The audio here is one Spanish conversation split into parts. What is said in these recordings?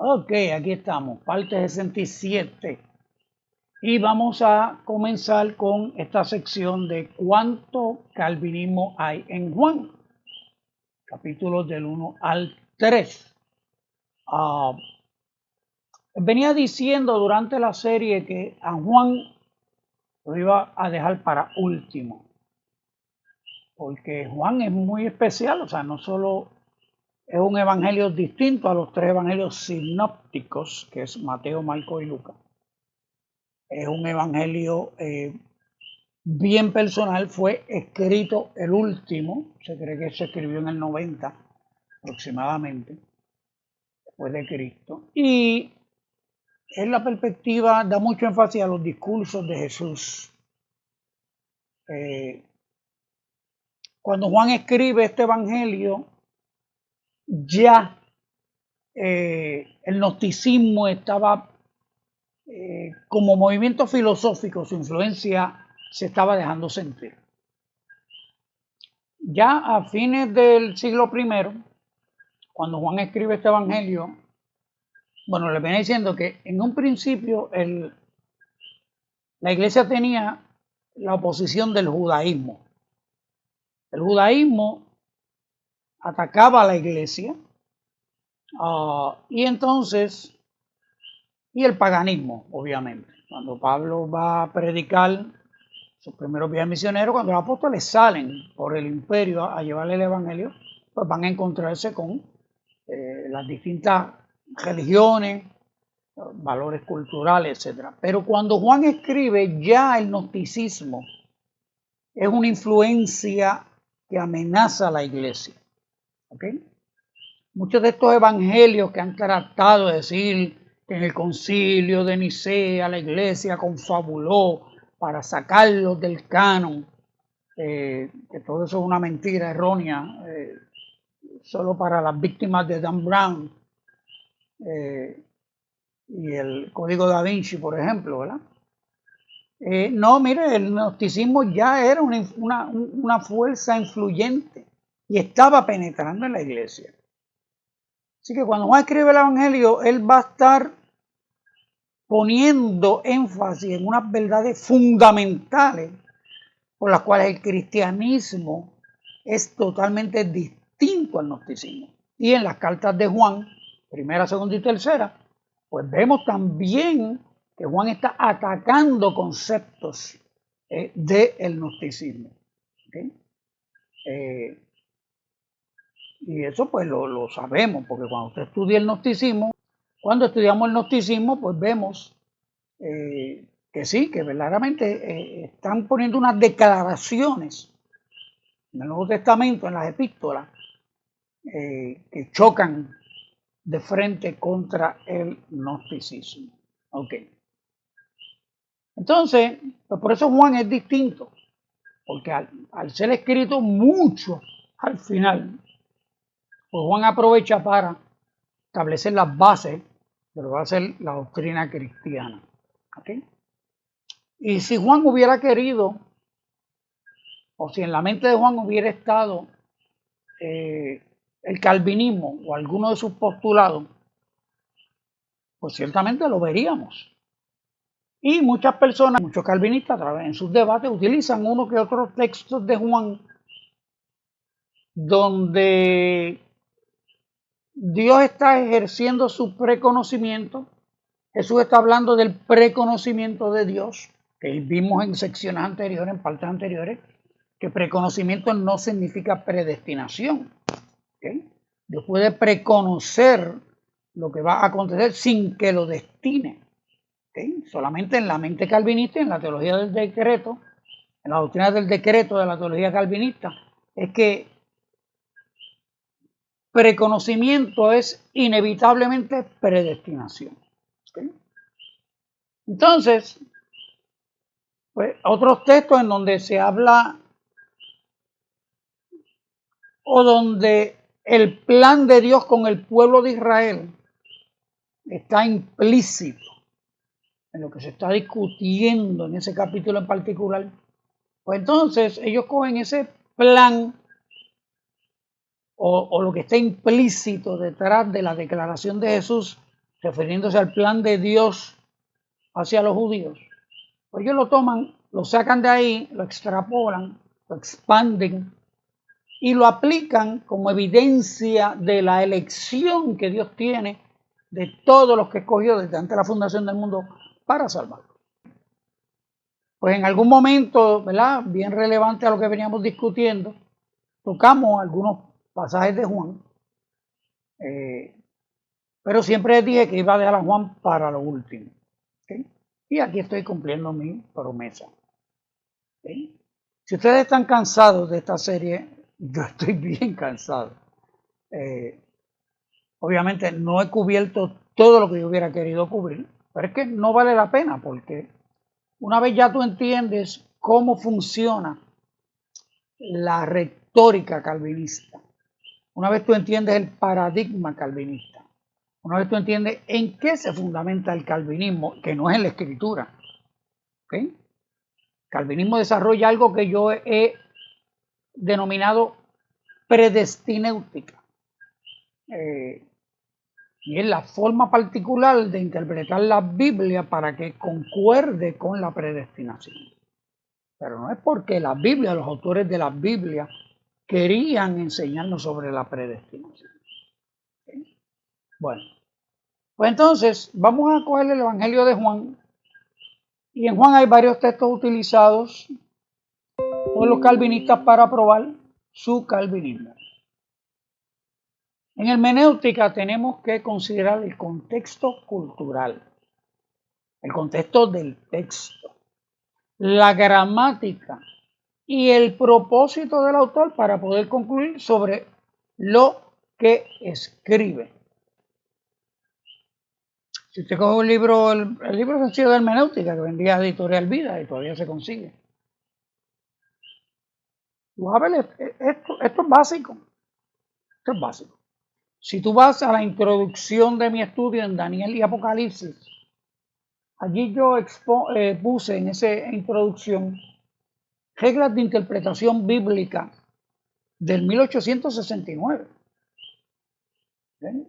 Ok, aquí estamos, parte 67. Y vamos a comenzar con esta sección de cuánto calvinismo hay en Juan, capítulos del 1 al 3. Ah, venía diciendo durante la serie que a Juan lo iba a dejar para último, porque Juan es muy especial, o sea, no solo es un evangelio distinto a los tres evangelios sinópticos, que es Mateo, Marcos y Lucas. Es un evangelio bien personal, fue escrito el último, se cree que se escribió en el 90 aproximadamente, después de Cristo, y en la perspectiva da mucho énfasis a los discursos de Jesús. Eh, Cuando Juan escribe este evangelio, ya el gnosticismo estaba como movimiento filosófico, su influencia se estaba dejando sentir. Ya a fines del siglo I, cuando Juan escribe este evangelio, bueno, le venía diciendo que en un principio la iglesia tenía la oposición del judaísmo. El judaísmo atacaba a la iglesia y entonces, y el paganismo, obviamente. Cuando Pablo va a predicar sus primeros viajes misioneros, cuando los apóstoles salen por el imperio a llevarle el evangelio, pues van a encontrarse con las distintas religiones, valores culturales, etcétera. Pero cuando Juan escribe, ya el gnosticismo es una influencia que amenaza a la iglesia. ¿Okay? Muchos de estos evangelios que han tratado de decir que en el concilio de Nicea la iglesia confabuló para sacarlos del canon, que todo eso es una mentira errónea, solo para las víctimas de Dan Brown y el Código Da Vinci, por ejemplo, ¿verdad? No, mire, el gnosticismo ya era una fuerza influyente y estaba penetrando en la iglesia. Así que cuando Juan escribe el Evangelio, él va a estar poniendo énfasis en unas verdades fundamentales por las cuales el cristianismo es totalmente distinto al gnosticismo. Y en las cartas de Juan, primera, segunda y tercera, pues vemos también que Juan está atacando conceptos del gnosticismo. ¿Okay? Y eso pues lo sabemos, porque cuando usted estudia el gnosticismo, cuando estudiamos el gnosticismo, pues vemos que sí, que verdaderamente están poniendo unas declaraciones en el Nuevo Testamento, en las epístolas, que chocan de frente contra el gnosticismo. Ok. Entonces, pues por eso Juan es distinto, porque al ser escrito mucho al final, pues Juan aprovecha para establecer las bases de lo que va a ser la doctrina cristiana. ¿Okay? Y si Juan hubiera querido, o si en la mente de Juan hubiera estado el calvinismo o alguno de sus postulados, pues ciertamente lo veríamos. Y muchas personas, muchos calvinistas, en sus debates utilizan uno que otros textos de Juan donde Dios está ejerciendo su preconocimiento. Jesús está hablando del preconocimiento de Dios, que vimos en secciones anteriores, en partes anteriores, que preconocimiento no significa predestinación. ¿Okay? Dios puede preconocer lo que va a acontecer sin que lo destine. ¿Okay? Solamente en la mente calvinista, en la teología del decreto, en la doctrina del decreto de la teología calvinista, es que preconocimiento es inevitablemente predestinación. ¿Okay? Entonces, pues, otros textos en donde se habla o donde el plan de Dios con el pueblo de Israel está implícito en lo que se está discutiendo en ese capítulo en particular, pues entonces ellos cogen ese plan o lo que está implícito detrás de la declaración de Jesús refiriéndose al plan de Dios hacia los judíos, pues ellos lo toman, lo sacan de ahí, lo extrapolan, lo expanden y lo aplican como evidencia de la elección que Dios tiene de todos los que escogió desde antes de la fundación del mundo para salvarlo. Pues en algún momento, ¿verdad?, bien relevante a lo que veníamos discutiendo, tocamos algunos pasajes de Juan, pero siempre dije que iba a dejar a Juan para lo último. ¿Okay? Y aquí estoy cumpliendo mi promesa. ¿Okay? Si ustedes están cansados de esta serie, yo estoy bien cansado. Obviamente no he cubierto todo lo que yo hubiera querido cubrir, pero es que no vale la pena, porque una vez ya tú entiendes cómo funciona la retórica calvinista, una vez tú entiendes el paradigma calvinista, una vez tú entiendes en qué se fundamenta el calvinismo, que no es en la escritura. ¿Okay? Calvinismo desarrolla algo que yo he denominado predestinéutica. Y es la forma particular de interpretar la Biblia para que concuerde con la predestinación. Pero no es porque la Biblia, los autores de la Biblia, querían enseñarnos sobre la predestinación. ¿Okay? Bueno, pues entonces vamos a coger el Evangelio de Juan. Y en Juan hay varios textos utilizados por los calvinistas para probar su calvinismo. En hermenéutica tenemos que considerar el contexto cultural, el contexto del texto, la gramática y el propósito del autor para poder concluir sobre lo que escribe. Si usted coge un libro, el libro sencillo de hermenéutica que vendía Editorial Vida y todavía se consigue, esto es básico. Esto es básico. Si tú vas a la introducción de mi estudio en Daniel y Apocalipsis, allí yo puse en esa introducción reglas de interpretación bíblica del 1869. ¿Sí?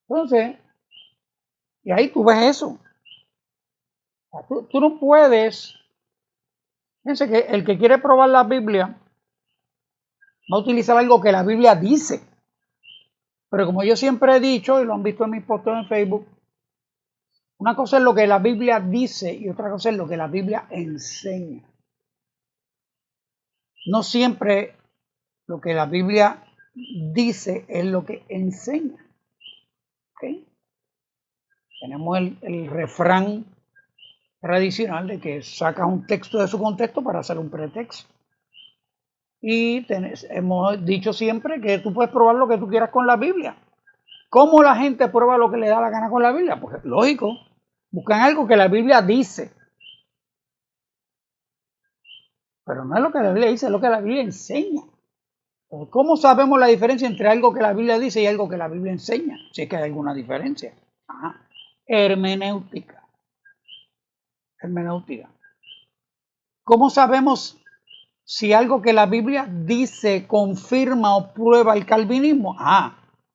Entonces, y ahí tú ves eso. Tú no puedes, fíjense que el que quiere probar la Biblia va a utilizar algo que la Biblia dice. Pero como yo siempre he dicho, y lo han visto en mis posts en Facebook, una cosa es lo que la Biblia dice y otra cosa es lo que la Biblia enseña. No siempre lo que la Biblia dice es lo que enseña. ¿Okay? Tenemos el refrán tradicional de que sacas un texto de su contexto para hacer un pretexto. Y hemos dicho siempre que tú puedes probar lo que tú quieras con la Biblia. ¿Cómo la gente prueba lo que le da la gana con la Biblia? Pues lógico, buscan algo que la Biblia dice. Pero no es lo que la Biblia dice, es lo que la Biblia enseña. ¿Cómo sabemos la diferencia entre algo que la Biblia dice y algo que la Biblia enseña? Si es que hay alguna diferencia. Ajá. Hermenéutica. Hermenéutica. ¿Cómo sabemos si algo que la Biblia dice confirma o prueba el calvinismo?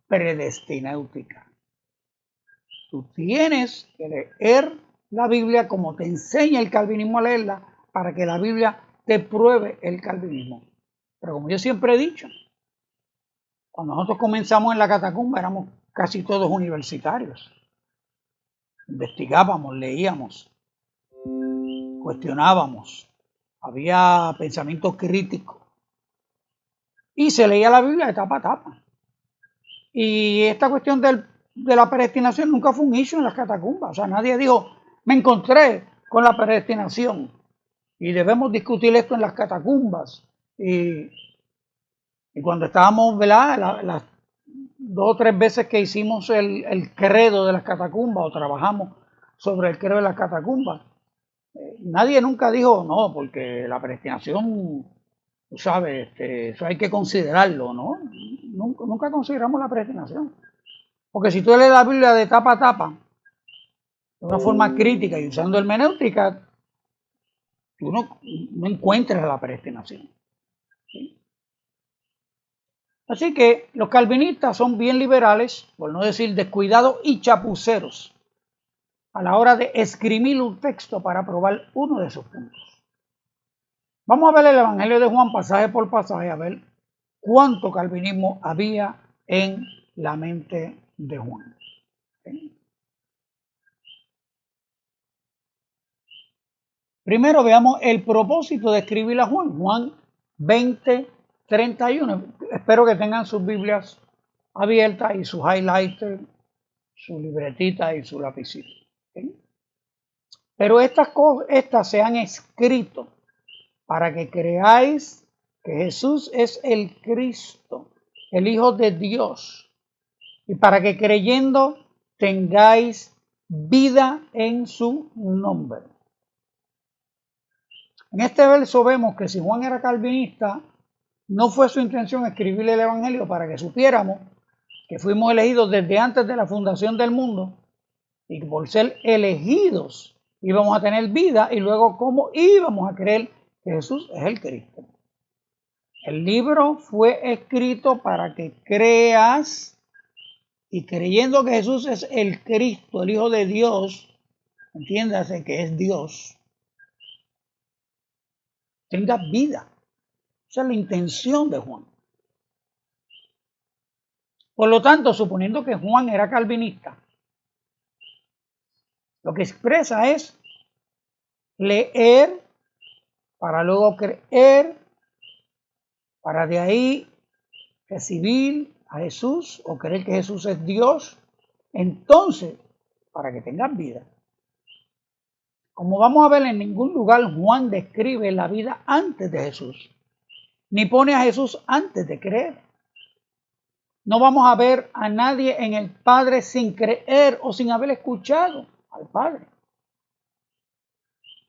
Predestinéutica. Tú tienes que leer la Biblia como te enseña el calvinismo a leerla para que la Biblia te pruebe el calvinismo. Pero como yo siempre he dicho, cuando nosotros comenzamos en la catacumba éramos casi todos universitarios. Investigábamos, leíamos, cuestionábamos, había pensamiento crítico y se leía la Biblia de tapa a tapa. Y esta cuestión de la predestinación nunca fue un issue en las catacumbas. O sea, nadie dijo, me encontré con la predestinación y debemos discutir esto en las catacumbas. Y cuando estábamos, ¿verdad?, las 2 o 3 veces que hicimos el credo de las catacumbas o trabajamos sobre el credo de las catacumbas, nadie nunca dijo, no, porque la predestinación, tú sabes, eso hay que considerarlo, ¿no? Nunca consideramos la predestinación. Porque si tú lees la Biblia de tapa a tapa, de una forma crítica y usando hermenéutica, tú no encuentras la predestinación. ¿Sí? Así que los calvinistas son bien liberales, por no decir descuidados y chapuceros, a la hora de esgrimir un texto para probar uno de sus puntos. Vamos a ver el Evangelio de Juan pasaje por pasaje, a ver cuánto calvinismo había en la mente de Juan. ¿Okay? Primero veamos el propósito de escribir a Juan. Juan 20:31. Espero que tengan sus Biblias abiertas y sus highlighters, su libretita y su lapicito. ¿Okay? Pero estas se han escrito para que creáis que Jesús es el Cristo, el Hijo de Dios, y para que creyendo tengáis vida en su nombre. En este verso vemos que si Juan era calvinista, no fue su intención escribirle el Evangelio para que supiéramos que fuimos elegidos desde antes de la fundación del mundo y que por ser elegidos íbamos a tener vida y luego cómo íbamos a creer que Jesús es el Cristo. El libro fue escrito para que creas y creyendo que Jesús es el Cristo, el Hijo de Dios, entiéndase que es Dios, tengas vida. Esa es la intención de Juan. Por lo tanto, suponiendo que Juan era calvinista, lo que expresa es leer para luego creer, para de ahí recibir a Jesús o creer que Jesús es Dios, entonces, para que tengan vida. Como vamos a ver, en ningún lugar Juan describe la vida antes de Jesús, ni pone a Jesús antes de creer. No vamos a ver a nadie en el Padre sin creer o sin haber escuchado al Padre.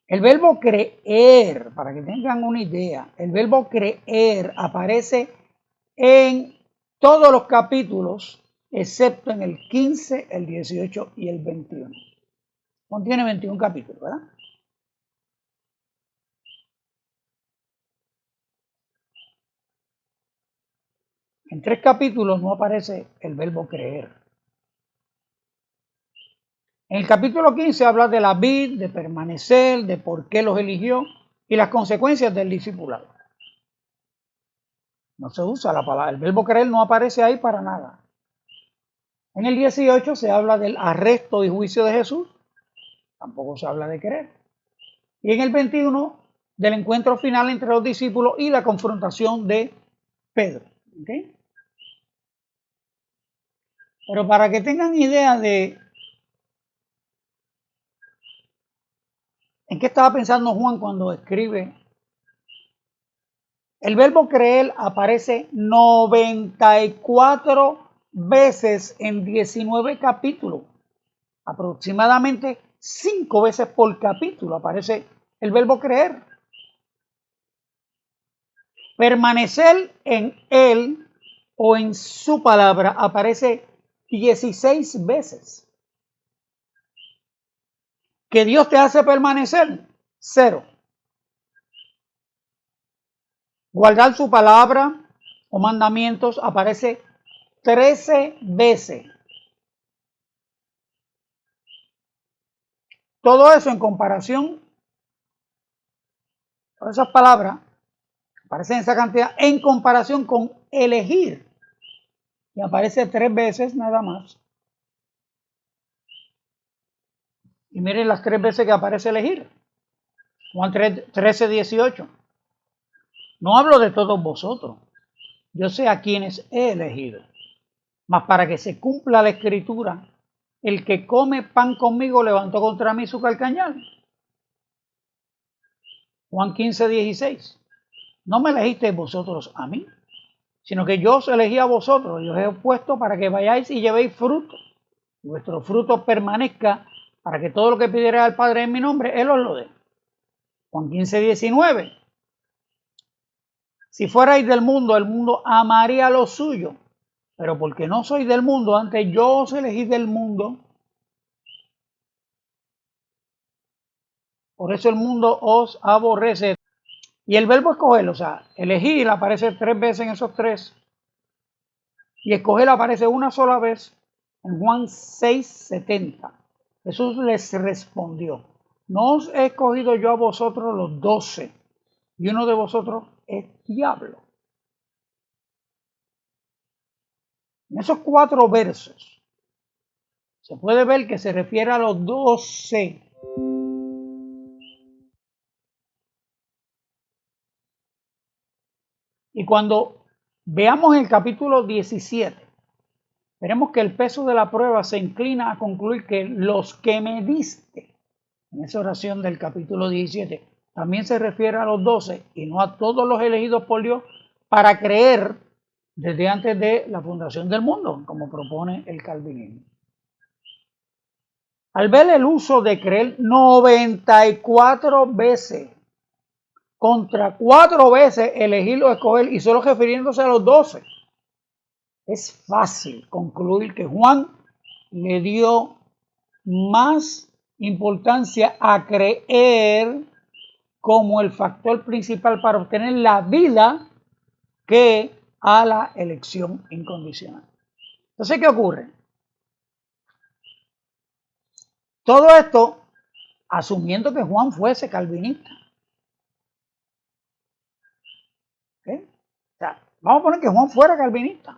El verbo creer, para que tengan una idea, el verbo creer aparece en todos los capítulos, excepto en el 15, el 18 y el 21. Contiene 21 capítulos, ¿verdad? En 3 capítulos no aparece el verbo creer. En el capítulo 15 habla de la vid, de permanecer, de por qué los eligió y las consecuencias del discipulado. No se usa la palabra, el verbo creer no aparece ahí para nada. En el 18 se habla del arresto y juicio de Jesús, tampoco se habla de creer. Y en el 21 del encuentro final entre los discípulos y la confrontación de Pedro. ¿Okay? Pero para que tengan idea de en qué estaba pensando Juan cuando escribe, el verbo creer aparece 94 veces en 19 capítulos. Aproximadamente 5 veces por capítulo aparece el verbo creer. Permanecer en él o en su palabra aparece 16 veces. ¿Que Dios te hace permanecer? 0. Guardar su palabra o mandamientos aparece 13 veces. Todo eso en comparación, todas esas palabras aparecen en esa cantidad en comparación con elegir, y aparece 3 veces nada más. Y miren las 3 veces que aparece elegir. Juan 13:18. No hablo de todos vosotros. Yo sé a quienes he elegido. Mas para que se cumpla la escritura, el que come pan conmigo levantó contra mí su calcañal. Juan 15:16. No me elegisteis vosotros a mí, sino que yo os elegí a vosotros y os he puesto para que vayáis y llevéis fruto. Y vuestro fruto permanezca, para que todo lo que pidierais al Padre en mi nombre, Él os lo dé. Juan 15:19. Si fuerais del mundo, el mundo amaría lo suyo. Pero porque no soy del mundo, antes yo os elegí del mundo, por eso el mundo os aborrece. Y el verbo escoger, o sea, elegir, aparece 3 veces en esos 3 Y escoger aparece una sola vez en Juan 6:70. Jesús les respondió: no os he escogido yo a vosotros los 12, y uno de vosotros es diablo. En esos 4 versos se puede ver que se refiere a los 12. Y cuando veamos el capítulo 17, veremos que el peso de la prueba se inclina a concluir que los que me diste, en esa oración del capítulo 17, también se refiere a los 12 y no a todos los elegidos por Dios para creer desde antes de la fundación del mundo, como propone el calvinismo. Al ver el uso de creer 94 veces contra 4 veces elegir o escoger y solo refiriéndose a los 12, es fácil concluir que Juan le dio más importancia a creer como el factor principal para obtener la vida que a la elección incondicional. Entonces, ¿qué ocurre? Todo esto asumiendo que Juan fuese calvinista. ¿Okay? O sea, vamos a poner que Juan fuera calvinista,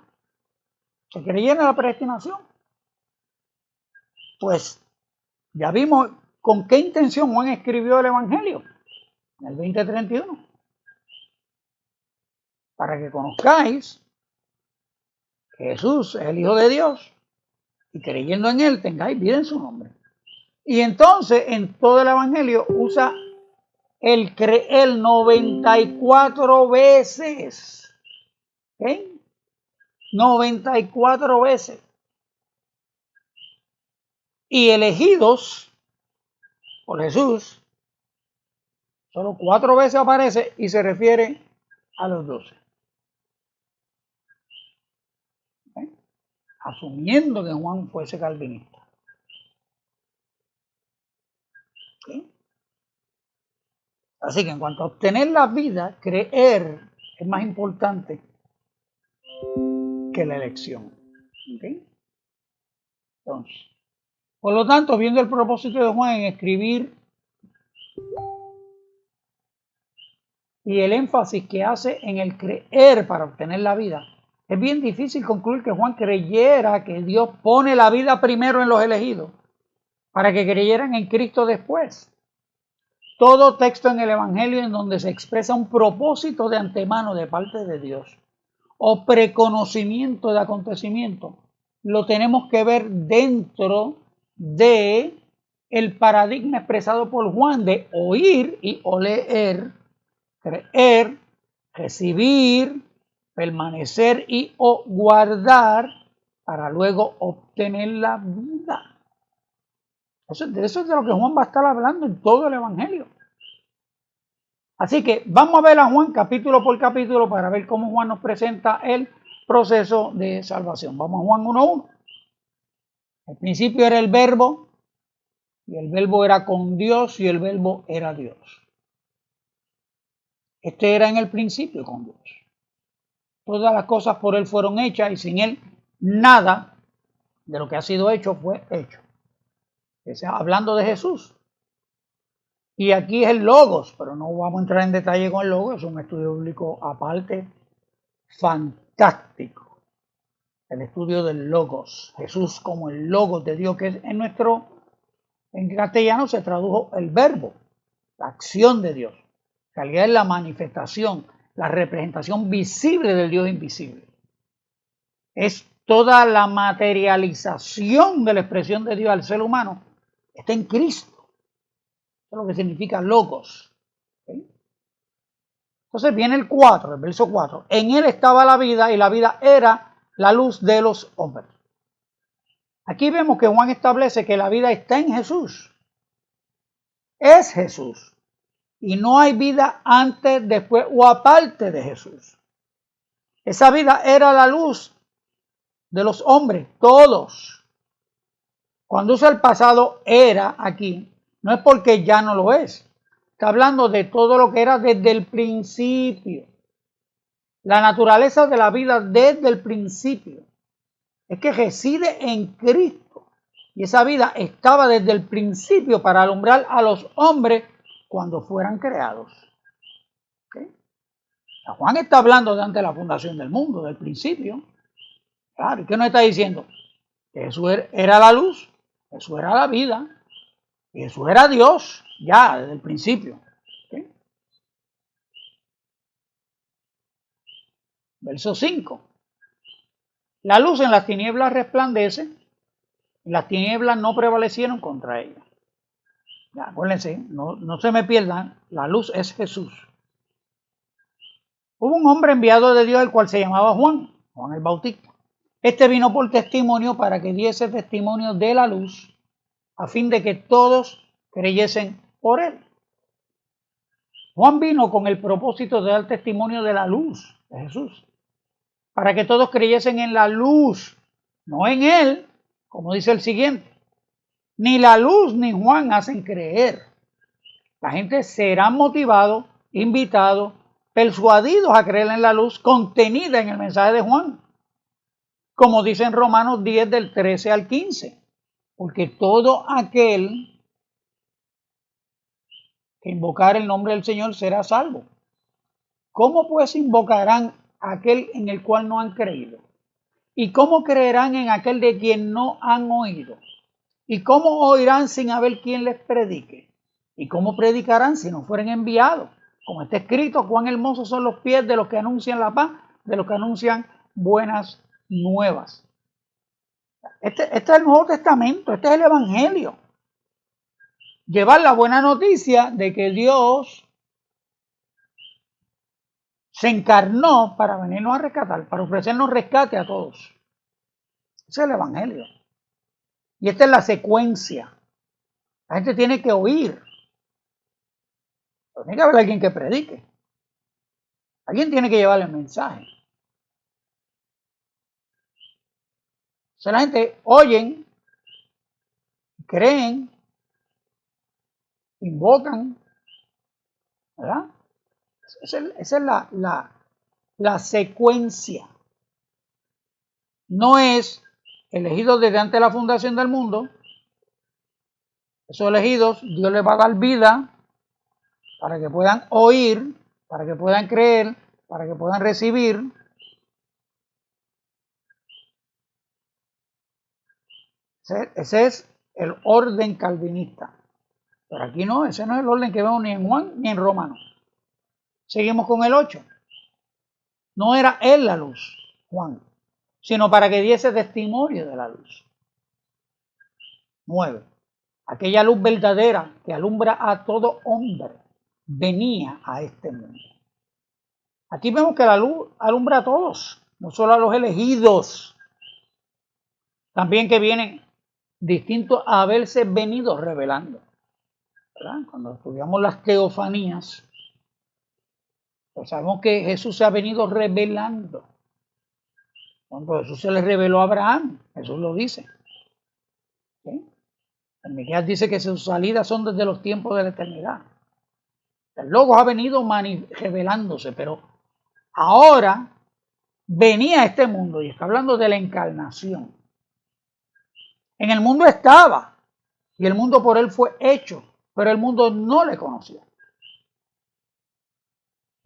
que creyera en la predestinación. Pues ya vimos con qué intención Juan escribió el Evangelio en el 20:31. Para que conozcáis que Jesús es el Hijo de Dios y creyendo en Él tengáis vida en su nombre. Y entonces en todo el Evangelio usa el creer 94 veces. ¿Okay? 94 veces. Y elegidos por Jesús, solo 4 veces aparece y se refiere a los 12. ¿Okay? Asumiendo que Juan fuese calvinista. ¿Okay? Así que en cuanto a obtener la vida, creer es más importante que la elección. ¿Okay? Entonces, por lo tanto, viendo el propósito de Juan en escribir y el énfasis que hace en el creer para obtener la vida, es bien difícil concluir que Juan creyera que Dios pone la vida primero en los elegidos para que creyeran en Cristo después. Todo texto en el Evangelio en donde se expresa un propósito de antemano de parte de Dios o preconocimiento de acontecimiento, lo tenemos que ver dentro de el paradigma expresado por Juan de oír y leer, creer, recibir, permanecer y o guardar para luego obtener la vida. De eso es de lo que Juan va a estar hablando en todo el Evangelio. Así que vamos a ver a Juan capítulo por capítulo para ver cómo Juan nos presenta el proceso de salvación. Vamos a Juan 1:1. Al principio era el verbo, y el verbo era con Dios, y el verbo era Dios. Este era en el principio con Dios. Todas las cosas por Él fueron hechas, y sin Él nada de lo que ha sido hecho fue hecho. Hablando de Jesús. Y aquí es el logos, pero no vamos a entrar en detalle con el logos, es un estudio bíblico aparte, fantástico. El estudio del logos, Jesús como el logos de Dios, que en castellano se tradujo el verbo, la acción de Dios. En realidad es la manifestación, la representación visible del Dios invisible. Es toda la materialización de la expresión de Dios al ser humano, está en Cristo. Eso es lo que significa logos. ¿Okay? Entonces viene el 4, el verso 4. En Él estaba la vida y la vida era la luz de los hombres. Aquí vemos que Juan establece que la vida está en Jesús. Es Jesús. Y no hay vida antes, después o aparte de Jesús. Esa vida era la luz de los hombres, todos. Cuando usa el pasado era aquí, no es porque ya no lo es. Está hablando de todo lo que era desde el principio. La naturaleza de la vida desde el principio. es que reside en Cristo. Y esa vida estaba desde el principio para alumbrar a los hombres cuando fueran creados. ¿Okay? Juan está hablando de antes de la fundación del mundo, del principio. Claro, ¿y qué nos está diciendo? Que Jesús era la luz, Jesús era la vida, y Jesús era Dios, ya desde el principio. ¿Okay? Verso 5. La luz en las tinieblas resplandece, y las tinieblas no prevalecieron contra ella. Ya, acuérdense, no se me pierdan, la luz es Jesús. Hubo un hombre enviado de Dios, el cual se llamaba Juan el Bautista. Este vino por testimonio para que diese testimonio de la luz, a fin de que todos creyesen por él. Juan vino con el propósito de dar testimonio de la luz de Jesús, para que todos creyesen en la luz, no en él, como dice el siguiente. Ni la luz ni Juan hacen creer. La gente será motivado, invitado, persuadidos a creer en la luz contenida en el mensaje de Juan, como dice en Romanos 10 del 13 al 15, porque todo aquel que invocar el nombre del Señor será salvo. ¿Cómo pues invocarán a aquel en el cual no han creído? ¿Y cómo creerán en aquel de quien no han oído? ¿Y cómo oirán sin haber quien les predique? ¿Y cómo predicarán si no fueren enviados? Como está escrito, cuán hermosos son los pies de los que anuncian la paz, de los que anuncian buenas nuevas. Este es el Nuevo Testamento, este es el Evangelio. Llevar la buena noticia de que Dios se encarnó para venirnos a rescatar, para ofrecernos rescate a todos. Ese es el Evangelio. Y esta es la secuencia. La gente tiene que oír. Pero tiene que haber alguien que predique. Alguien tiene que llevar el mensaje. O sea, la gente oyen, creen, invocan, ¿verdad? Esa es la secuencia. No es elegidos desde antes de la fundación del mundo. Esos elegidos, Dios les va a dar vida para que puedan oír, para que puedan creer, para que puedan recibir. Ese es el orden calvinista. Pero aquí no, ese no es el orden que vemos ni en Juan ni en Romanos. Seguimos con el 8. No era él la luz, Juan, sino para que diese testimonio de la luz. 9. Aquella luz verdadera que alumbra a todo hombre venía a este mundo. Aquí vemos que la luz alumbra a todos, no solo a los elegidos, también que vienen distintos a haberse venido revelando. ¿Verdad? Cuando estudiamos las teofanías, pues sabemos que Jesús se ha venido revelando. Cuando Jesús se le reveló a Abraham, Jesús lo dice. ¿Sí? En Miqueas dice que sus salidas son desde los tiempos de la eternidad. El Logos ha venido revelándose, pero ahora venía a este mundo y está hablando de la encarnación. En el mundo estaba y el mundo por él fue hecho, pero el mundo no le conocía.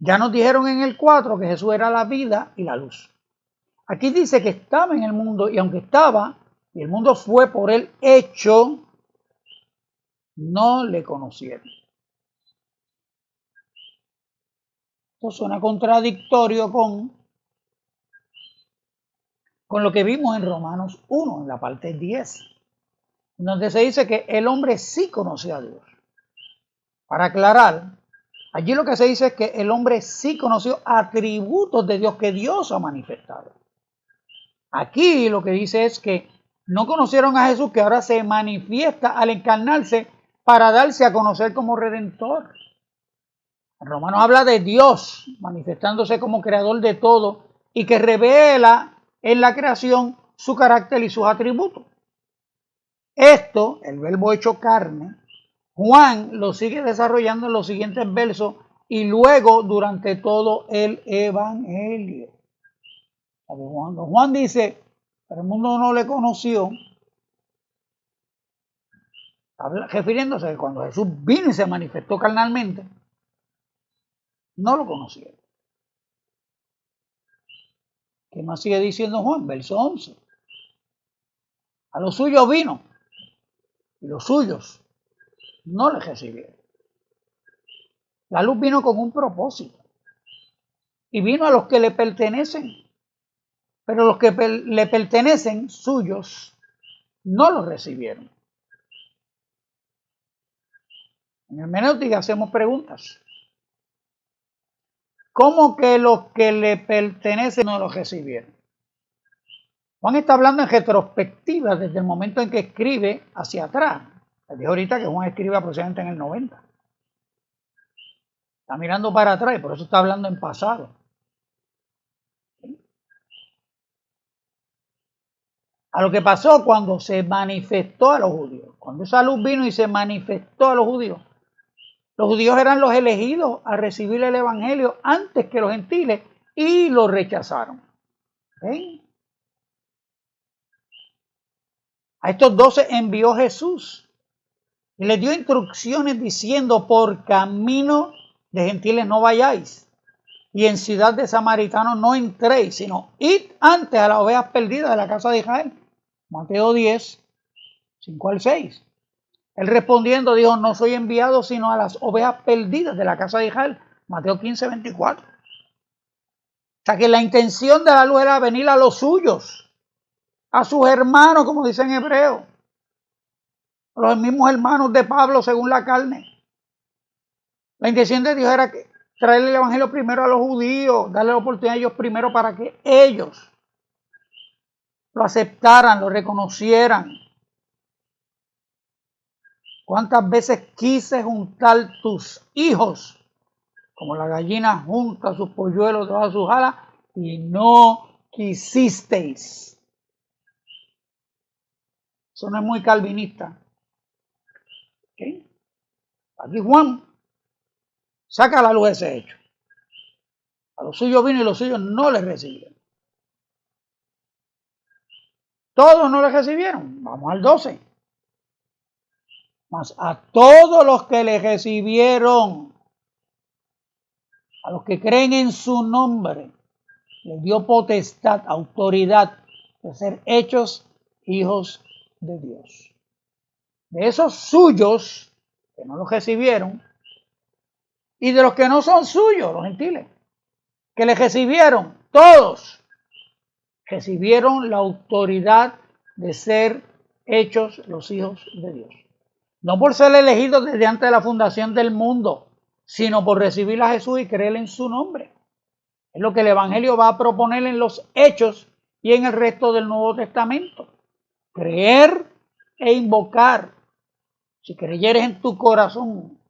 Ya nos dijeron en el 4 que Jesús era la vida y la luz. Aquí dice que estaba en el mundo y aunque estaba y el mundo fue por él hecho, no le conocieron. Esto suena contradictorio con lo que vimos en Romanos 1, en la parte 10, donde se dice que el hombre sí conoció a Dios. Para aclarar, allí lo que se dice es que el hombre sí conoció atributos de Dios que Dios ha manifestado. Aquí lo que dice es que no conocieron a Jesús, que ahora se manifiesta al encarnarse para darse a conocer como Redentor. En Romanos habla de Dios manifestándose como creador de todo y que revela en la creación su carácter y sus atributos. Esto, el verbo hecho carne, Juan lo sigue desarrollando en los siguientes versos y luego durante todo el Evangelio. Juan dice, pero el mundo no le conoció, refiriéndose a que cuando Jesús vino y se manifestó carnalmente, no lo conocieron. ¿Qué más sigue diciendo Juan? Verso 11. A los suyos vino, y los suyos no le recibieron. La luz vino con un propósito, y vino a los que le pertenecen, pero los que le pertenecen, suyos, no lo recibieron. En hermenéutica hacemos preguntas. ¿Cómo que los que le pertenecen no lo recibieron? Juan está hablando en retrospectiva desde el momento en que escribe hacia atrás. Les dije ahorita que Juan escribe aproximadamente en el 90. Está mirando para atrás y por eso está hablando en pasado. A lo que pasó cuando se manifestó a los judíos. Cuando esa luz vino y se manifestó a los judíos eran los elegidos a recibir el evangelio antes que los gentiles y lo rechazaron. ¿Ven? A estos 12 envió Jesús y les dio instrucciones diciendo: por camino de gentiles no vayáis, y en ciudad de samaritanos no entréis, sino id antes a las ovejas perdidas de la casa de Israel. Mateo 10, 5 al 6. Él respondiendo dijo: no soy enviado sino a las ovejas perdidas de la casa de Israel. Mateo 15, 24. O sea que la intención de la luz era venir a los suyos, a sus hermanos, como dice en hebreo, los mismos hermanos de Pablo según la carne. La intención de Dios era que traer el evangelio primero a los judíos, darle la oportunidad a ellos primero para que ellos lo aceptaran, lo reconocieran. ¿Cuántas veces quise juntar tus hijos como la gallina junta sus polluelos debajo de sus alas y no quisisteis? Eso no es muy calvinista. ¿Okay? Aquí Juan saca a la luz ese hecho. A los suyos vino y los suyos no les recibieron. Todos no les recibieron. Vamos al 12. Mas a todos los que le recibieron, a los que creen en su nombre, les dio potestad, autoridad de ser hechos hijos de Dios. De esos suyos que no los recibieron y de los que no son suyos, los gentiles, que les recibieron, todos recibieron la autoridad de ser hechos los hijos de Dios. No por ser elegidos desde antes de la fundación del mundo, sino por recibir a Jesús y creer en su nombre. Es lo que el Evangelio va a proponer en los Hechos y en el resto del Nuevo Testamento. Creer e invocar. Si creyeres en tu corazón,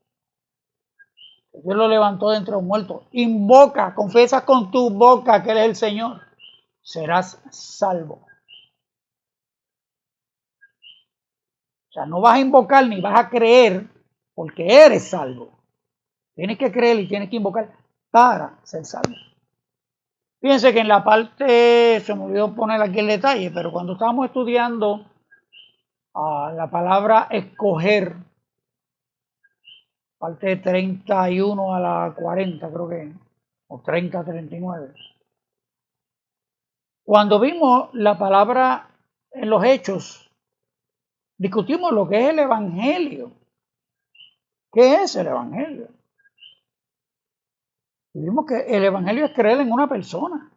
Dios lo levantó de entre los muertos. Invoca, confiesa con tu boca que Él es el Señor. Serás salvo. O sea, no vas a invocar ni vas a creer porque eres salvo. Tienes que creer y tienes que invocar para ser salvo. Fíjense que en la parte, se me olvidó poner aquí el detalle, pero cuando estábamos estudiando la palabra escoger, parte 31 a la 40 creo que, o 30 a 39. Cuando vimos la palabra en los Hechos, discutimos lo que es el Evangelio. ¿Qué es el Evangelio? Y vimos que el Evangelio es creer en una persona.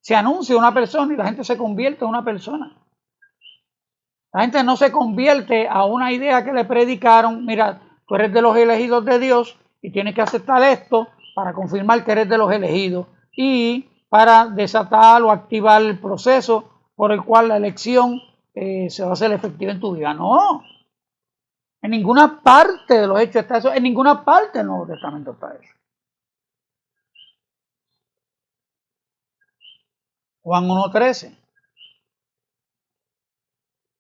Se anuncia una persona y la gente se convierte en una persona. La gente no se convierte a una idea que le predicaron: mira, tú eres de los elegidos de Dios y tienes que aceptar esto para confirmar que eres de los elegidos y para desatar o activar el proceso por el cual la elección se va a hacer efectiva en tu vida. No. En ninguna parte de los Hechos está eso. En ninguna parte del Nuevo Testamento está eso. Juan 1:13.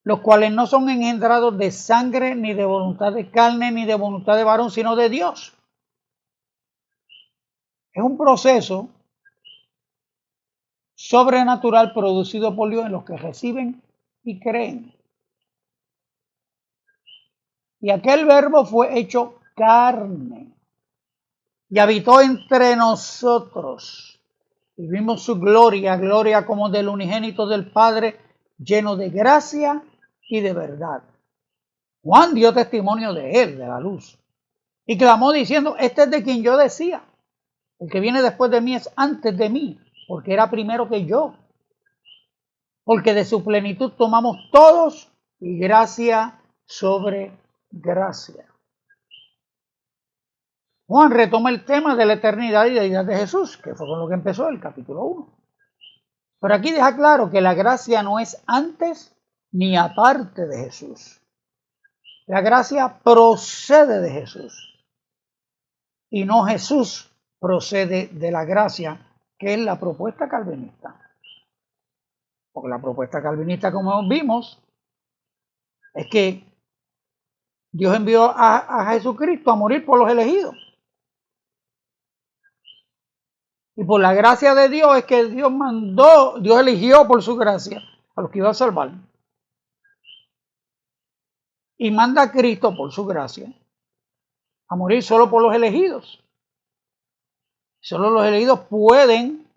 Los cuales no son engendrados de sangre, ni de voluntad de carne, ni de voluntad de varón, sino de Dios. Es un proceso sobrenatural producido por Dios en los que reciben y creen. Y aquel verbo fue hecho carne y habitó entre nosotros. Y vimos su gloria, gloria como del unigénito del Padre, lleno de gracia y de verdad. Juan dio testimonio de él, de la luz, y clamó diciendo: este es de quien yo decía, el que viene después de mí es antes de mí, porque era primero que yo. Porque de su plenitud tomamos todos, y gracia sobre gracia. Juan retoma el tema de la eternidad y deidad de Jesús, que fue con lo que empezó el capítulo 1. Pero aquí deja claro que la gracia no es antes ni aparte de Jesús. La gracia procede de Jesús y no Jesús procede de la gracia, que es la propuesta calvinista. Porque la propuesta calvinista, como vimos, es que Dios envió a Jesucristo a morir por los elegidos. Y por la gracia de Dios es que Dios eligió por su gracia a los que iba a salvar. Y manda a Cristo por su gracia a morir solo por los elegidos. Solo los elegidos pueden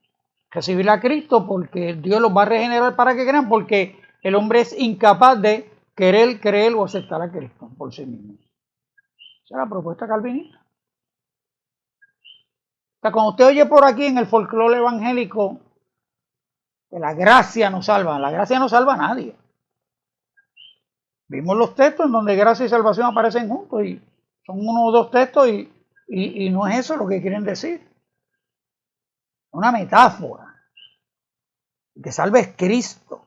recibir a Cristo porque Dios los va a regenerar para que crean, porque el hombre es incapaz de querer, creer o aceptar a Cristo por sí mismo. Esa es la propuesta calvinista. O sea, cuando usted oye por aquí en el folclore evangélico que la gracia nos salva, la gracia no salva a nadie. Vimos los textos en donde gracia y salvación aparecen juntos y son uno o dos textos y no es eso lo que quieren decir. Es una metáfora. El que salva es Cristo.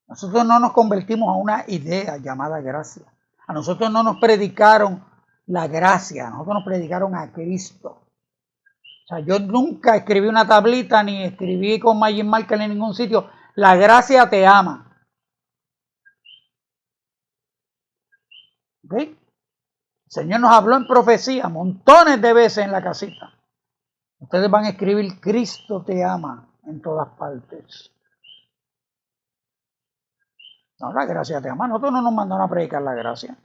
Nosotros no nos convertimos a una idea llamada gracia. A nosotros no nos predicaron la gracia, a nosotros nos predicaron a Cristo. O sea, yo nunca escribí una tablita ni escribí con Magic Marker en ningún sitio: la gracia te ama. ¿Ok? El Señor nos habló en profecía montones de veces en la casita. Ustedes van a escribir: Cristo te ama, en todas partes. No, la gracia te ama. Nosotros no nos mandaron a predicar la gracia.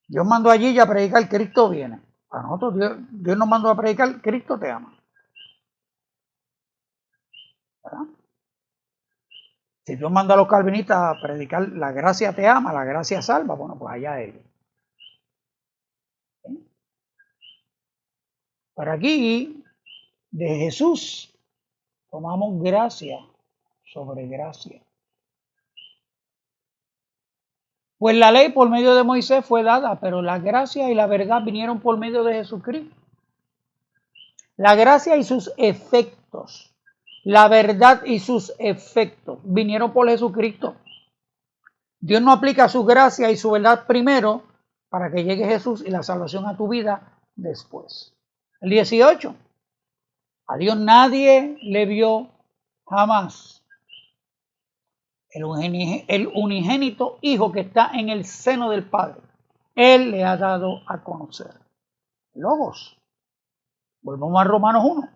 Dios mandó allí y a predicar: Cristo viene. A nosotros Dios nos mandó a predicar: Cristo te ama. ¿Verdad? Si Dios manda a los calvinistas a predicar la gracia te ama, la gracia salva, bueno, pues allá ellos. ¿Sí? Pero aquí, de Jesús, tomamos gracia sobre gracia. Pues la ley por medio de Moisés fue dada, pero la gracia y la verdad vinieron por medio de Jesucristo. La gracia y sus efectos, la verdad y sus efectos vinieron por Jesucristo. Dios no aplica su gracia y su verdad primero para que llegue Jesús y la salvación a tu vida después. El 18. A Dios nadie le vio jamás. El unigénito Hijo que está en el seno del Padre, Él le ha dado a conocer. Logos. Volvamos a Romanos 1.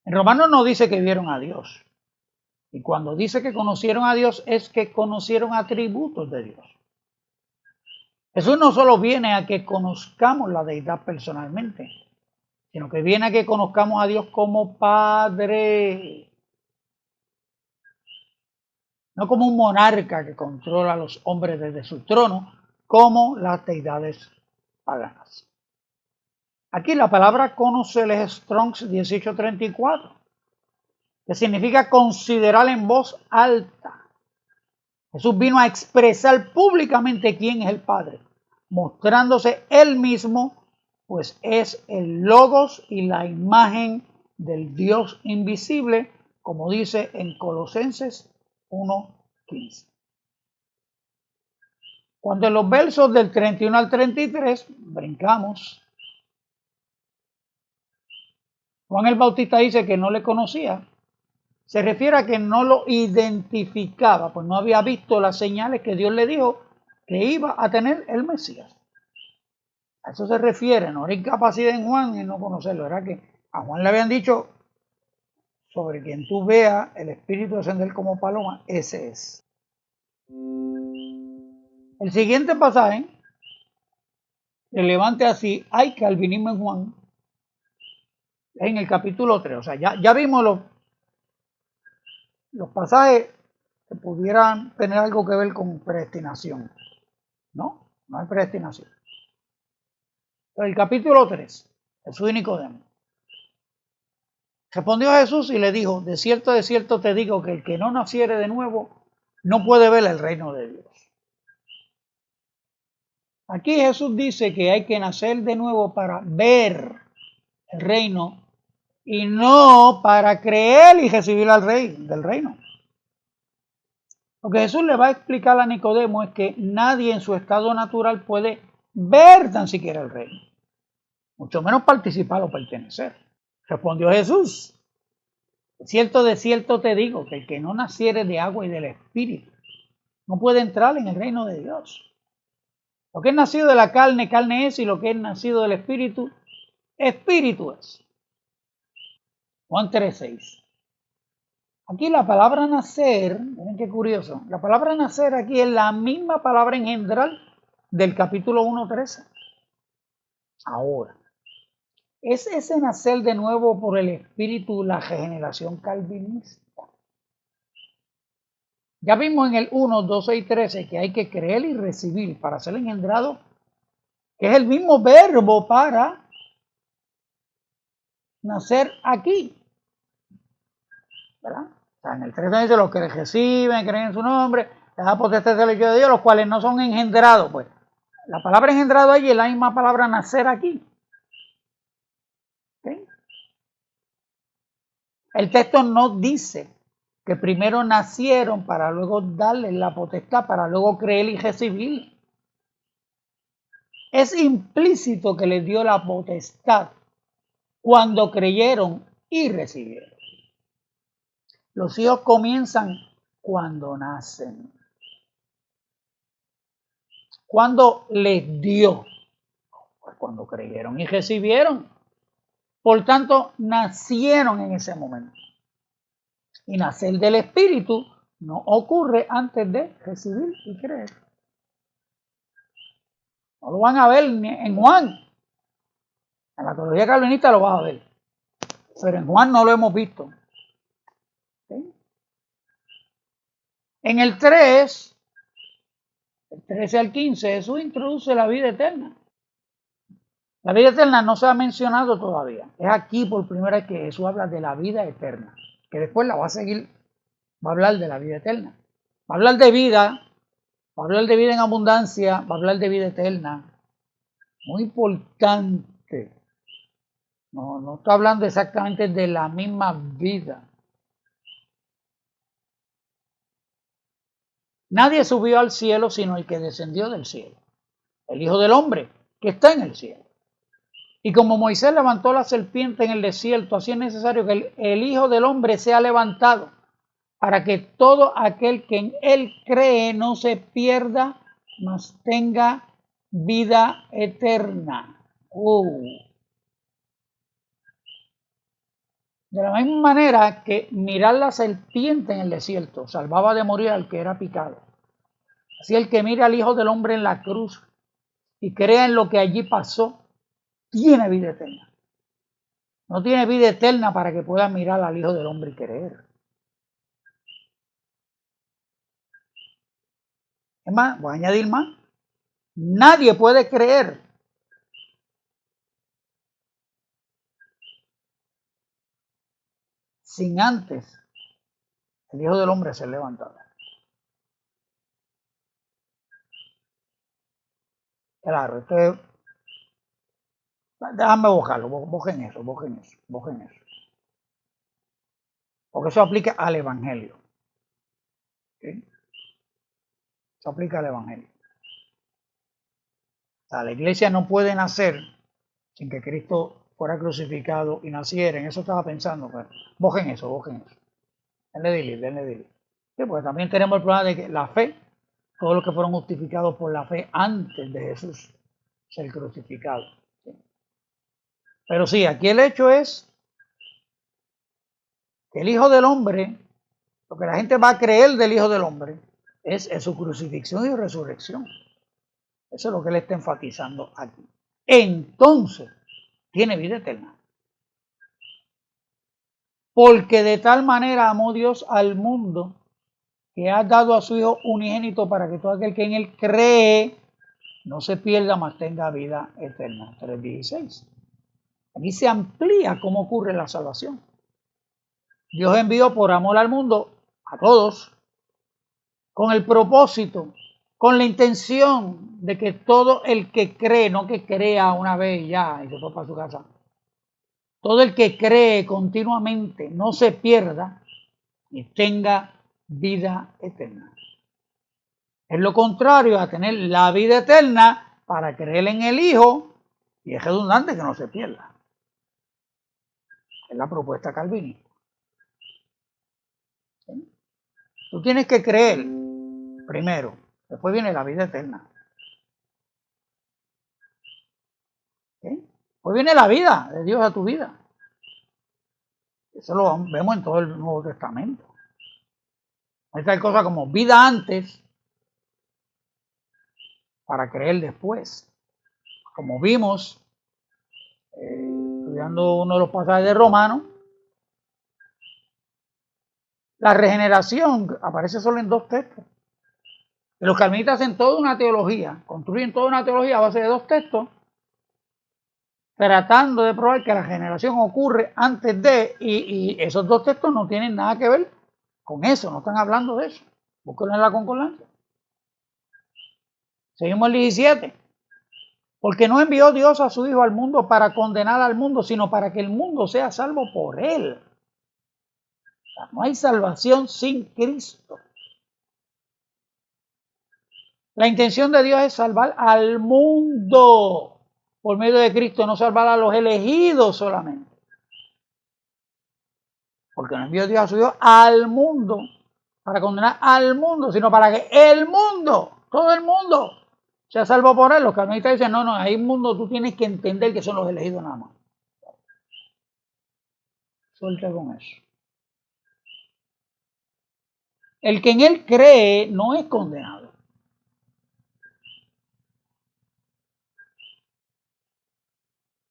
En Romanos no dice que vieron a Dios. Y cuando dice que conocieron a Dios es que conocieron atributos de Dios. Jesús no solo viene a que conozcamos la deidad personalmente, sino que viene a que conozcamos a Dios como Padre. No como un monarca que controla a los hombres desde su trono, como las deidades paganas. Aquí la palabra conocer es Strong's 1834, que significa considerar en voz alta. Jesús vino a expresar públicamente quién es el Padre, mostrándose él mismo, pues es el logos y la imagen del Dios invisible, como dice en Colosenses 1:15. Cuando en los versos del 31 al 33 brincamos, Juan el Bautista dice que no le conocía. Se refiere a que no lo identificaba, pues no había visto las señales que Dios le dijo que iba a tener el Mesías. A eso se refiere, no era incapacidad en Juan en no conocerlo, era que A Juan le habían dicho, sobre quien tú veas el espíritu descender como paloma, ese es. El siguiente pasaje, el levante así, hay calvinismo en Juan, en el capítulo 3. O sea, ya vimos los pasajes que pudieran tener algo que ver con predestinación. No, no hay predestinación. Pero el capítulo 3, Jesús y Nicodemo. Respondió Jesús y le dijo, de cierto te digo que el que no naciere de nuevo no puede ver el reino de Dios. Aquí Jesús dice que hay que nacer de nuevo para ver el reino y no para creer y recibir al rey del reino. Lo que Jesús le va a explicar a Nicodemo es que nadie en su estado natural puede ver tan siquiera el reino, mucho menos participar o pertenecer. Respondió Jesús, de cierto te digo que el que no naciere de agua y del espíritu no puede entrar en el reino de Dios. Lo que es nacido de la carne, carne es, y lo que es nacido del espíritu, espíritu es. Juan 3:6. Aquí la palabra nacer, miren qué curioso, la palabra nacer aquí es la misma palabra engendrar del capítulo 1:13. Ahora, ¿es ese nacer de nuevo por el espíritu la regeneración calvinista? Ya vimos en el 1, 12 y 13 que hay que creer y recibir para ser engendrado, que es el mismo verbo para nacer aquí, ¿verdad? O sea, en el 13 dice los que reciben, creen en su nombre, les da potestad del Hijo de Dios, los cuales no son engendrados. Pues la palabra engendrado allí es la misma palabra nacer aquí. ¿Okay? El texto no dice que primero nacieron para luego darles la potestad, para luego creer y recibir. Es implícito que les dio la potestad cuando creyeron y recibieron. Los hijos comienzan cuando nacen. ¿Cuándo les dio? Pues cuando creyeron y recibieron. Por tanto, nacieron en ese momento. Y nacer del Espíritu no ocurre antes de recibir y creer. No lo van a ver en Juan. En la teología calvinista lo vas a ver. Pero en Juan no lo hemos visto. ¿Sí? En el 3, el 13 al 15, Jesús introduce la vida eterna. La vida eterna no se ha mencionado todavía. Es aquí por primera vez que Jesús habla de la vida eterna. Que después la va a seguir, va a hablar de la vida eterna. Va a hablar de vida, va a hablar de vida en abundancia, va a hablar de vida eterna. Muy importante. No está hablando exactamente de la misma vida. Nadie subió al cielo sino el que descendió del cielo, el Hijo del Hombre, que está en el cielo. Y como Moisés levantó la serpiente en el desierto, así es necesario que el Hijo del Hombre sea levantado, para que todo aquel que en él cree no se pierda, mas tenga vida eterna. De la misma manera que mirar la serpiente en el desierto salvaba de morir al que era picado. Así el que mira al Hijo del Hombre en la cruz y crea en lo que allí pasó, tiene vida eterna. No tiene vida eterna para que pueda mirar al Hijo del Hombre y creer. Es más, voy a añadir más. Nadie puede creer sin antes el Hijo del Hombre ser levantado. Claro, esto es... Déjame buscarlo, busquen eso. Porque eso aplica al Evangelio. ¿Sí? Eso aplica al Evangelio. O sea, la iglesia no puede nacer sin que Cristo fuera crucificado y naciera. En eso estaba pensando. Pues. Busquen eso. Denle delete. Sí, porque también tenemos el problema de que la fe, todos los que fueron justificados por la fe antes de Jesús ser crucificado. ¿Sí? Pero sí, aquí el hecho es que el Hijo del Hombre, lo que la gente va a creer del Hijo del Hombre, es su crucifixión y resurrección. Eso es lo que él está enfatizando aquí. Entonces, tiene vida eterna. Porque de tal manera amó Dios al mundo, que ha dado a su Hijo unigénito para que todo aquel que en él cree no se pierda, mas tenga vida eterna. 3:16. Aquí se amplía cómo ocurre la salvación. Dios envió por amor al mundo a todos, con el propósito, con la intención de que todo el que cree, no que crea una vez ya y se fue para su casa, todo el que cree continuamente no se pierda y tenga vida eterna. Es lo contrario a tener la vida eterna para creer en el Hijo, y es redundante que no se pierda. Es la propuesta calvinista. ¿Sí? Tú tienes que creer primero, después viene la vida eterna. ¿Sí? Después viene la vida de Dios a tu vida. Eso lo vemos en todo el Nuevo Testamento. Hay tal cosa como vida antes para creer después. Como vimos estudiando uno de los pasajes de Romanos, la regeneración aparece solo en 2 textos. Y los calvinistas hacen toda una teología, construyen toda una teología a base de 2 textos, tratando de probar que la regeneración ocurre antes de, y esos 2 textos no tienen nada que ver con eso, no están hablando de eso. Búsquenlo en la concordancia. Seguimos el 17. Porque no envió Dios a su Hijo al mundo para condenar al mundo, sino para que el mundo sea salvo por él. O sea, no hay salvación sin Cristo. La intención de Dios es salvar al mundo por medio de Cristo, no salvar a los elegidos solamente. Porque no envió Dios a su Hijo al mundo para condenar al mundo, sino para que el mundo, todo el mundo, sea salvo por él. Los calvinistas dicen, no, hay un mundo, tú tienes que entender que son los elegidos nada más. Suelta con eso. El que en él cree no es condenado.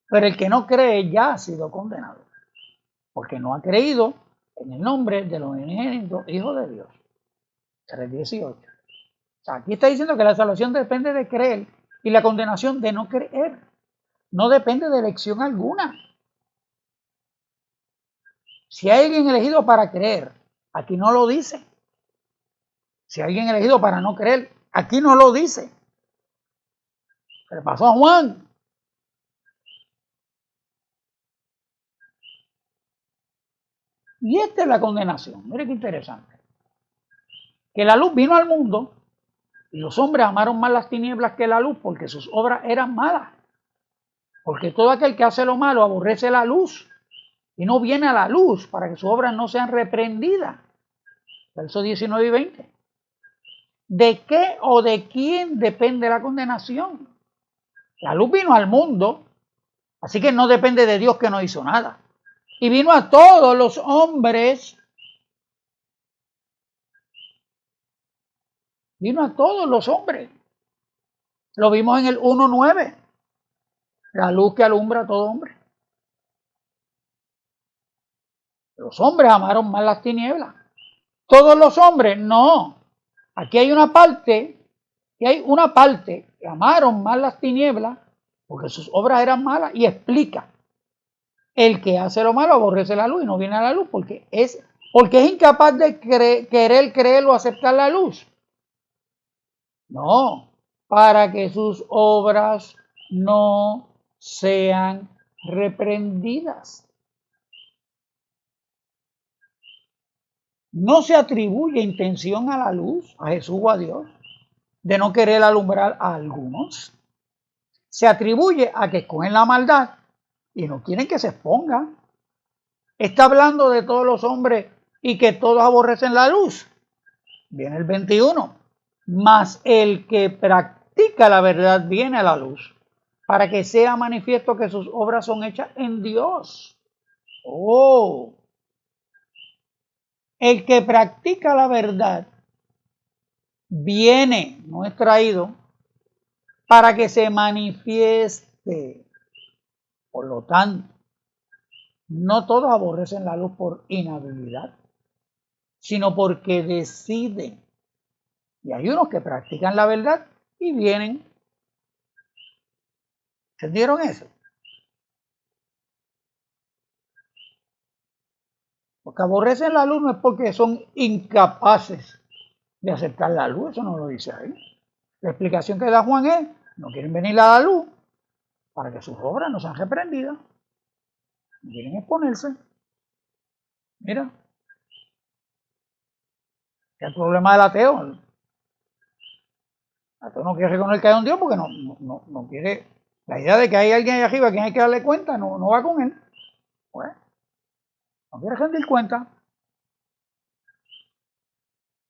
Pero el que no cree ya ha sido condenado. Porque no ha creído en el nombre de los unigénitos Hijo de Dios. 3:18. O sea, aquí está diciendo que la salvación depende de creer y la condenación de no creer. No depende de elección alguna. Si hay alguien elegido para creer, aquí no lo dice. Si hay alguien elegido para no creer, aquí no lo dice. ¿Qué le pasó a Juan? Y esta es la condenación. Mire qué interesante. Que la luz vino al mundo y los hombres amaron más las tinieblas que la luz porque sus obras eran malas. Porque todo aquel que hace lo malo aborrece la luz y no viene a la luz para que sus obras no sean reprendidas. Versos 19 y 20. ¿De qué o de quién depende la condenación? La luz vino al mundo, así que no depende de Dios que no hizo nada. Y vino a todos los hombres. Vino a todos los hombres. Lo vimos en el 1:9. La luz que alumbra a todo hombre. Los hombres amaron más las tinieblas. ¿Todos los hombres? No. Aquí hay una parte que amaron más las tinieblas porque sus obras eran malas, y explica. El que hace lo malo aborrece la luz y no viene a la luz porque es incapaz de querer creer o aceptar la luz. No, para que sus obras no sean reprendidas. No se atribuye intención a la luz, a Jesús o a Dios, de no querer alumbrar a algunos. Se atribuye a que escogen la maldad y no quieren que se exponga. Está hablando de todos los hombres y que todos aborrecen la luz. Viene el 21. Mas el que practica la verdad viene a la luz, para que sea manifiesto que sus obras son hechas en Dios. Oh, El que practica la verdad viene, no es traído, para que se manifieste. Por lo tanto, no todos aborrecen la luz por inhabilidad, sino porque deciden. Y hay unos que practican la verdad y vienen. ¿Entendieron eso? Porque aborrecen la luz no es porque son incapaces de aceptar la luz, eso no lo dice ahí. La explicación que da Juan es, no quieren venir a la luz para que sus obras no sean reprendidas, no quieren exponerse. Mira, que el problema del ateo. El ateo no quiere reconocer que hay un Dios porque no quiere, la idea de que hay alguien ahí arriba a quien hay que darle cuenta no va con él. Pues, no quiere rendir cuenta,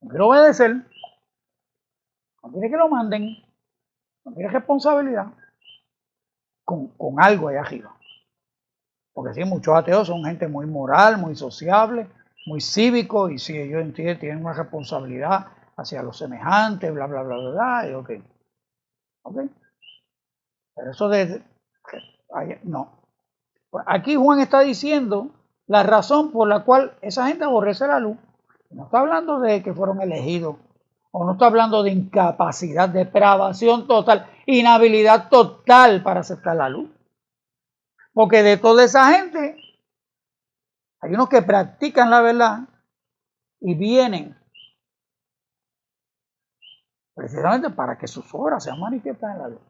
no quiere obedecer, no quiere que lo manden, no quiere responsabilidad con algo ahí arriba. Porque sí, muchos ateos son gente muy moral, muy sociable, muy cívico, y sí, ellos entienden, tienen una responsabilidad hacia los semejantes, bla, bla, bla, bla, bla, y ok. Pero eso no. Pues aquí Juan está diciendo la razón por la cual esa gente aborrece la luz. No está hablando de que fueron elegidos, o no está hablando de incapacidad, depravación total, inhabilidad total para aceptar la luz. Porque de toda esa gente, hay unos que practican la verdad y vienen precisamente para que sus obras sean manifiestas en la luz.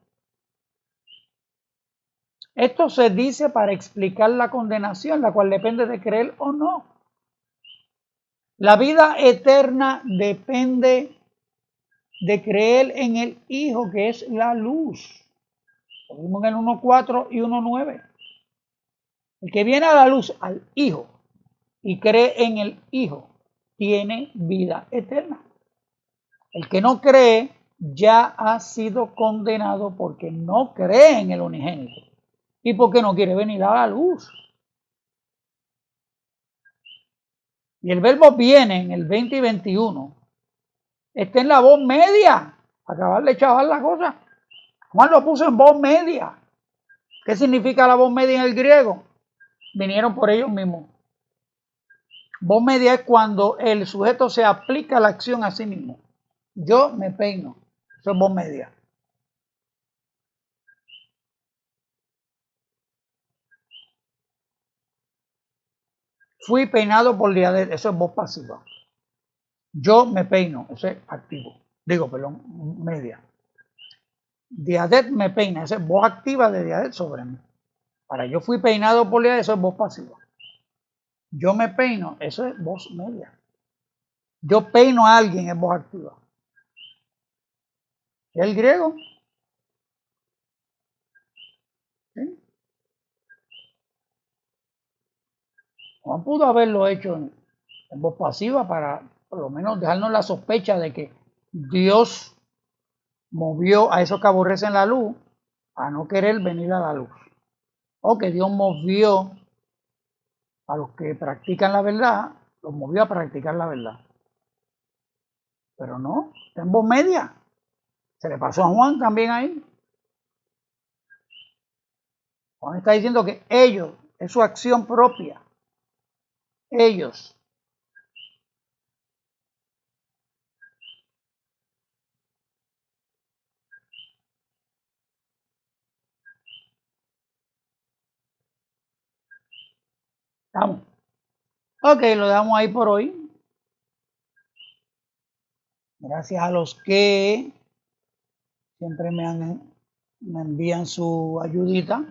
Esto se dice para explicar la condenación, la cual depende de creer o no. La vida eterna depende de creer en el Hijo, que es la luz. Lo vimos en el 1.4 y 1.9. El que viene a la luz, al Hijo, y cree en el Hijo, tiene vida eterna. El que no cree ya ha sido condenado porque no cree en el unigénito y porque no quiere venir a la luz. Y el verbo viene en el 20 y 21. Está en la voz media. Acabar de chaval la cosa. Juan lo puso en voz media. ¿Qué significa la voz media en el griego? Vinieron por ellos mismos. Voz media es cuando el sujeto se aplica la acción a sí mismo. Yo me peino. Eso es voz media. Fui peinado por Diadet. Eso es voz pasiva. Yo me peino. Eso es activo. Perdón, media. Diadet me peina. Esa es voz activa de Diadet sobre mí. Para yo fui peinado por Diadet, eso es voz pasiva. Yo me peino, eso es voz media. Yo peino a alguien, es voz activa. ¿Es el griego? ¿Sí? Juan pudo haberlo hecho en voz pasiva para por lo menos dejarnos la sospecha de que Dios movió a esos que aborrecen la luz a no querer venir a la luz. O que Dios movió a los que practican la verdad, los movió a practicar la verdad. Pero no, está en voz media. Se le pasó a Juan también ahí. Juan está diciendo que ellos, es su acción propia. Ellos. Estamos. Ok, lo damos ahí por hoy. Gracias a los que siempre me envían su ayudita.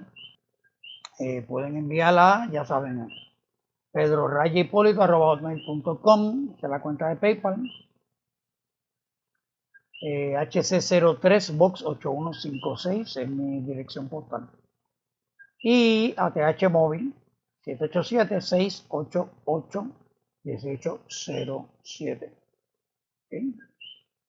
Pueden enviarla, ya saben, pedrorayahipolito@hotmail.com, que es la cuenta de PayPal. HC03 Box 8156 es mi dirección postal. Y ATH móvil 787-688-1807. ¿Okay?